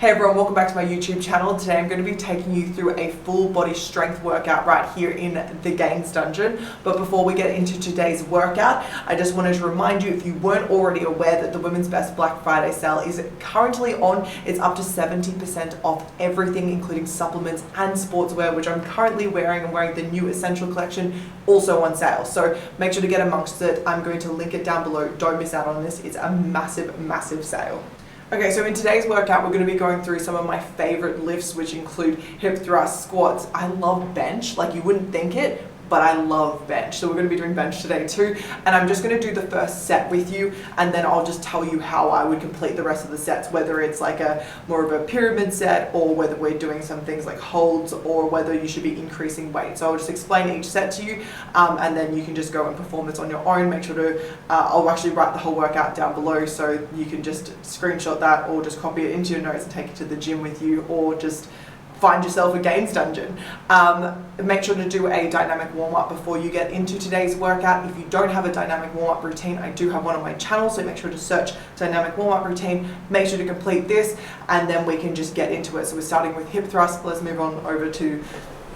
Hey everyone, welcome back to my YouTube channel. Today I'm going to be taking you through a full body strength workout right here in the Gains Dungeon. But before we get into today's workout, I just wanted to remind you, if you weren't already aware, that the Women's Best Black Friday sale is currently on. It's up to 70% off everything, including supplements and sportswear, which I'm currently wearing. I'm wearing the new Essential collection, also on sale. So make sure to get amongst it. I'm going to link it down below. Don't miss out on this. It's a massive, massive sale. Okay, so in today's workout, we're going to be going through some of my favorite lifts, which include hip thrust, squats. I love bench, like you wouldn't think it, but I love bench. So we're going to be doing bench today too. And I'm just going to do the first set with you, and then I'll just tell you how I would complete the rest of the sets, whether it's like a more of a pyramid set, or whether we're doing some things like holds, or whether you should be increasing weight. So I'll just explain each set to you, and then you can just go and perform this on your own. Make sure to, I'll actually write the whole workout down below, so you can just screenshot that, or just copy it into your notes and take it to the gym with you, or just find yourself a Gains Dungeon. Make sure to do a dynamic warm-up before you get into today's workout. If you don't have a dynamic warm-up routine, I do have one on my channel, so make sure to search dynamic warm-up routine. Make sure to complete this, and then we can just get into it. So we're starting with hip thrust. Let's move on over to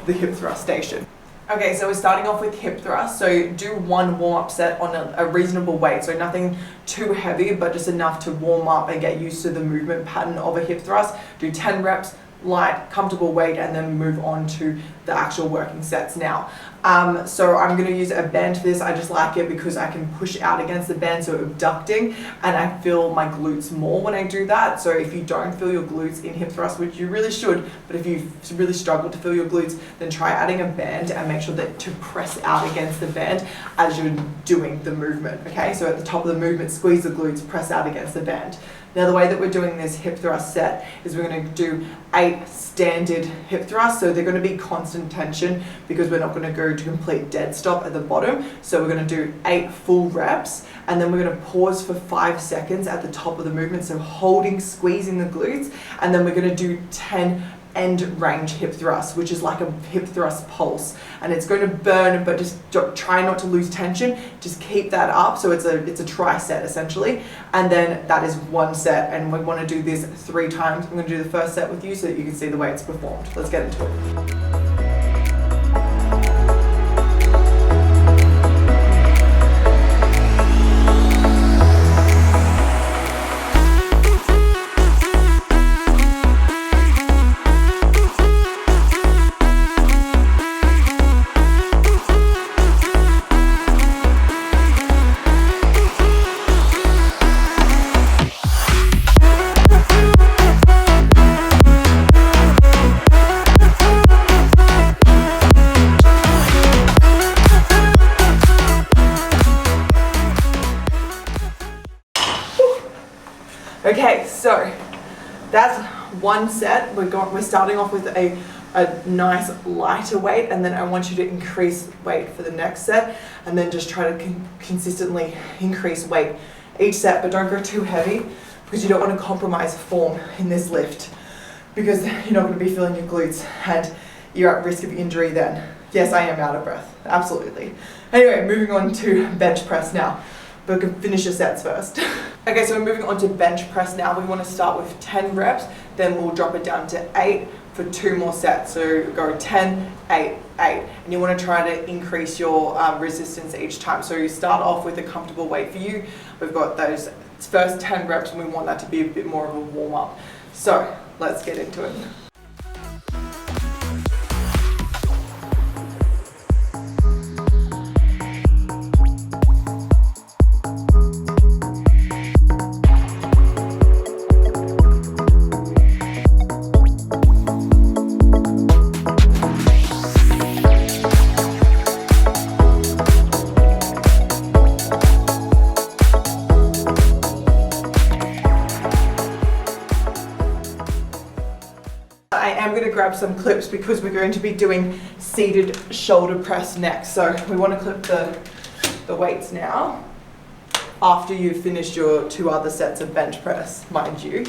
the hip thrust station. Okay, so we're starting off with hip thrust. So do one warm-up set on a reasonable weight. So nothing too heavy, but just enough to warm up and get used to the movement pattern of a hip thrust. Do 10 reps, light, comfortable weight, and then move on to the actual working sets now. So I'm going to use a band for this. I just like it because I can push out against the band, so abducting, and I feel my glutes more when I do that. So if you don't feel your glutes in hip thrust, which you really should, but if you really struggle to feel your glutes, then try adding a band and make sure that to press out against the band as you're doing the movement. Okay, so at the top of the movement, squeeze the glutes, press out against the band. Now the way that we're doing this hip thrust set is we're going to do 8 standard hip thrusts. So they're going to be constant tension because we're not going to go to complete dead stop at the bottom. So we're going to do 8 full reps, and then we're going to pause for 5 seconds at the top of the movement. So holding, squeezing the glutes, and then we're going to do 10 end range hip thrust, which is like a hip thrust pulse, and it's going to burn, but just try not to lose tension. Just keep that up. So it's a tricep essentially, and then that is one set, and we want to do this 3 times. I'm going to do the first set with you so that you can see the way it's performed. Let's get into it. Okay, so that's one set. We're starting off with a nice lighter weight, and then I want you to increase weight for the next set, and then just try to consistently increase weight each set, but don't go too heavy because you don't want to compromise form in this lift, because you're not going to be feeling your glutes and you're at risk of injury then. Yes, I am out of breath, absolutely. Anyway, moving on to bench press now. But we can finish your sets first. Okay, so we're moving on to bench press now. We want to start with 10 reps, then we'll drop it down to 8 for 2 more sets. So go 10, 8, 8. And you want to try to increase your resistance each time. So you start off with a comfortable weight for you. We've got those first 10 reps, and we want that to be a bit more of a warm up. So let's get into it. I am going to grab some clips because we're going to be doing seated shoulder press next. So we want to clip the weights now after you've finished your 2 other sets of bench press, mind you.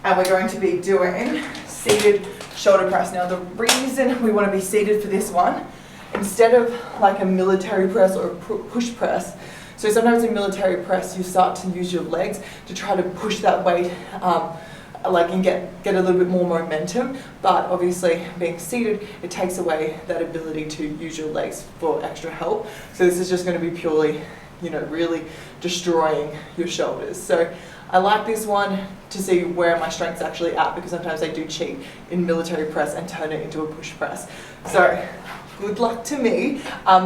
And we're going to be doing seated shoulder press. Now the reason we want to be seated for this one, instead of like a military press or a push press, so sometimes in military press you start to use your legs to try to push that weight and get a little bit more momentum, but obviously being seated, it takes away that ability to use your legs for extra help. So this is just going to be purely, really destroying your shoulders. So I like this one to see where my strength's actually at, because sometimes I do cheat in military press and turn it into a push press. So good luck to me.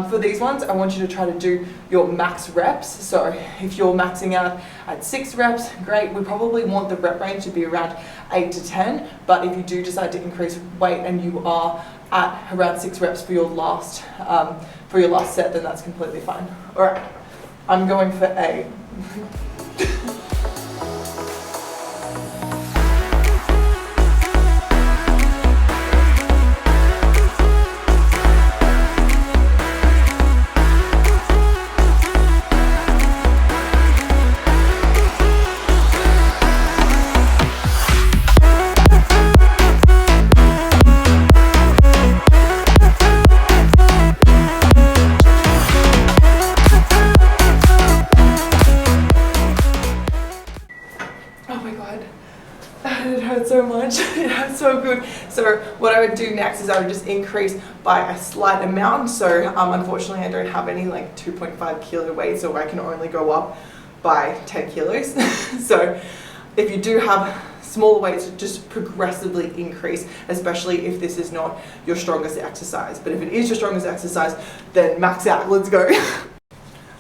For these ones, I want you to try to do your max reps. So if you're maxing out at 6 reps, great. We probably want the rep range to be around 8 to 10, but if you do decide to increase weight and you are at around 6 reps for your last set, then that's completely fine. All right, I'm going for 8. It hurt so much. It hurt so good. So what I would do next is I would just increase by a slight amount. So unfortunately I don't have any 2.5 kilo weight, so I can only go up by 10 kilos. So if you do have smaller weights, just progressively increase, especially if this is not your strongest exercise. But if it is your strongest exercise, then max out. Let's go.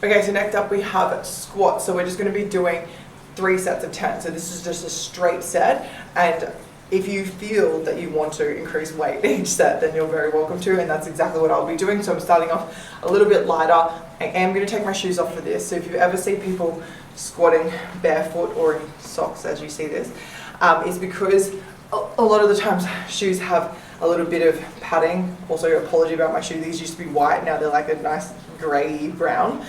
Okay, so next up we have squats. So we're just going to be doing 3 sets of 10. So this is just a straight set, and if you feel that you want to increase weight each set, then you're very welcome to, and that's exactly what I'll be doing. So I'm starting off a little bit lighter. I am going to take my shoes off for this. So if you ever see people squatting barefoot or in socks, as you see this, it's because a lot of the times shoes have a little bit of padding. Also, apology about my shoe. These used to be white, now they're like a nice grey brown.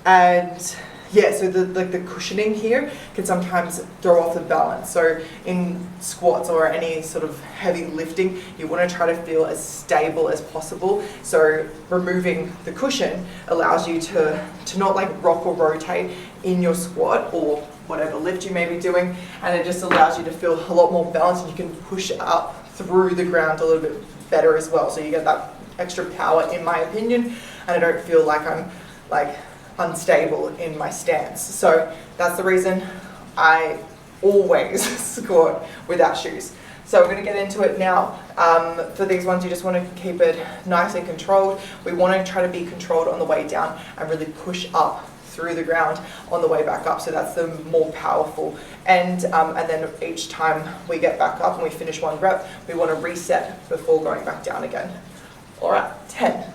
And yeah, so the cushioning here can sometimes throw off the balance. So in squats or any sort of heavy lifting, you want to try to feel as stable as possible. So removing the cushion allows you to not rock or rotate in your squat or whatever lift you may be doing, and it just allows you to feel a lot more balanced, and you can push up through the ground a little bit better as well. So you get that extra power, in my opinion, and I don't feel like I'm unstable in my stance. So that's the reason I always squat without shoes. So we're going to get into it now. For these ones, you just want to keep it nice and controlled. We want to try to be controlled on the way down and really push up through the ground on the way back up. So that's the more powerful. And then each time we get back up and we finish 1 rep, we want to reset before going back down again. All right, 10.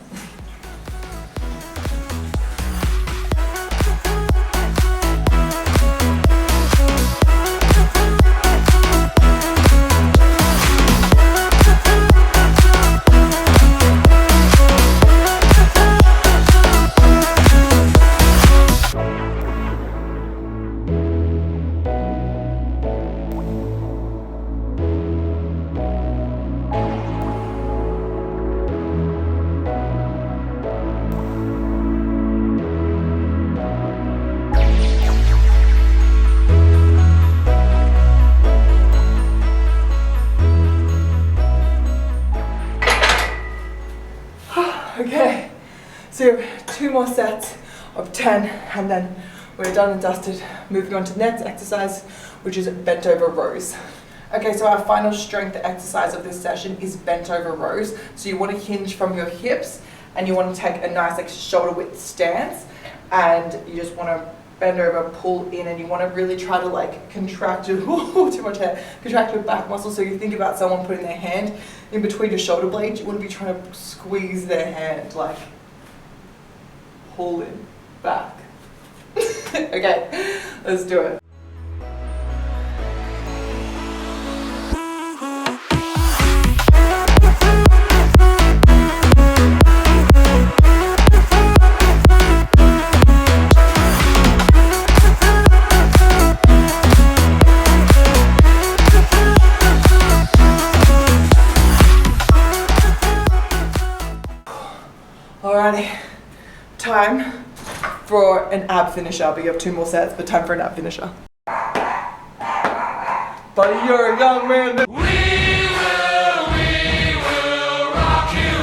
Okay, so you have 2 more sets of 10, and then we're done and dusted. Moving on to the next exercise, which is bent over rows. Okay, so our final strength exercise of this session is bent over rows. So you want to hinge from your hips, and you want to take a nice shoulder width stance, and you just want to bend over, pull in, and you want to really try to contract your, too much hair, contract your back muscle. So you think about someone putting their hand in between your shoulder blades, you want to be trying to squeeze their hand, pull it back. Okay, let's do it. Alrighty, time for an ab finisher, but you have 2 more sets, but time for an ab finisher. Buddy, you're a young man. We will rock you.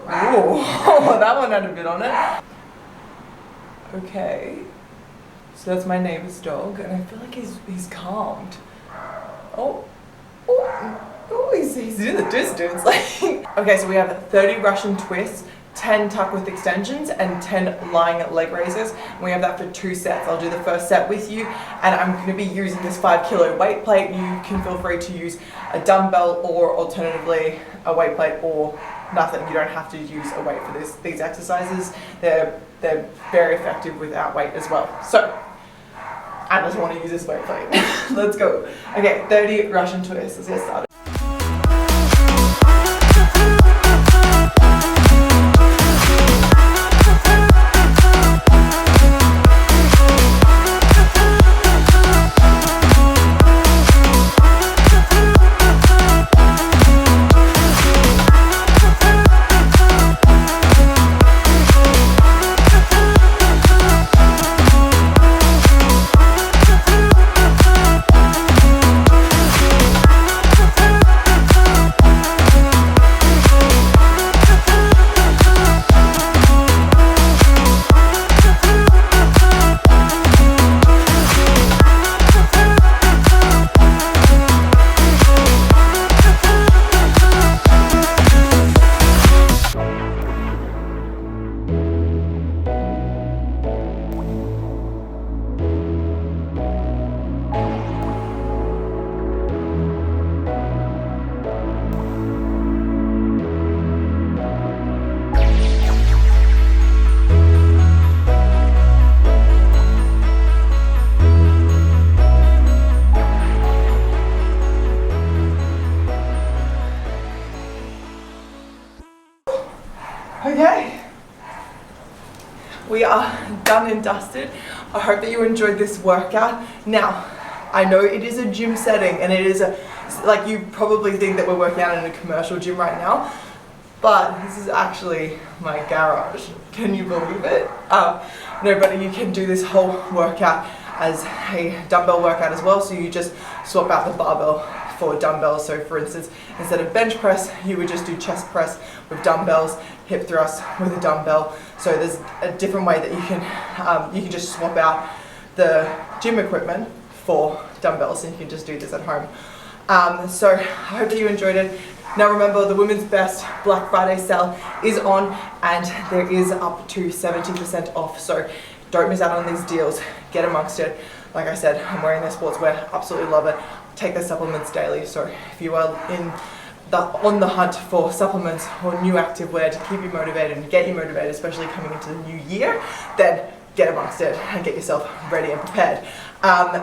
Oh, that one had a bit on it. Okay. So that's my neighbor's dog, and I feel like he's calmed. Oh, he's in the distance. Like, okay, so we have 30 Russian twists, 10 tuck with extensions, and 10 lying leg raises. And we have that for 2 sets. I'll do the first set with you, and I'm going to be using this 5 kilo weight plate. You can feel free to use a dumbbell or alternatively a weight plate or nothing. You don't have to use a weight for these exercises. They're very effective without weight as well. So I just want to use this weight plate. Let's go. Okay, 30 Russian twists. Let's get started. Okay, we are done and dusted. I hope that you enjoyed this workout. Now, I know it is a gym setting and it is like you probably think that we're working out in a commercial gym right now, but this is actually my garage. Can you believe it? No, but you can do this whole workout as a dumbbell workout as well. So you just swap out the barbell for dumbbells. So for instance, instead of bench press, you would just do chest press with dumbbells, hip thrust with a dumbbell. So there's a different way that you can just swap out the gym equipment for dumbbells, and you can just do this at home. So I hope that you enjoyed it. Now remember, the Women's Best Black Friday sale is on, and there is up to 70% off. So don't miss out on these deals. Get amongst it. Like I said, I'm wearing their sportswear. Absolutely love it. Take their supplements daily. So if you are on the hunt for supplements or new activewear to keep you motivated and get you motivated, especially coming into the new year, then get amongst it and get yourself ready and prepared.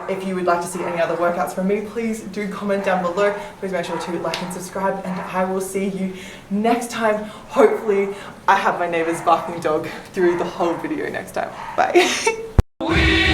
If you would like to see any other workouts from me, please do comment down below. Please make sure to like and subscribe, and I will see you next time. Hopefully I have my neighbor's barking dog through the whole video next time. Bye.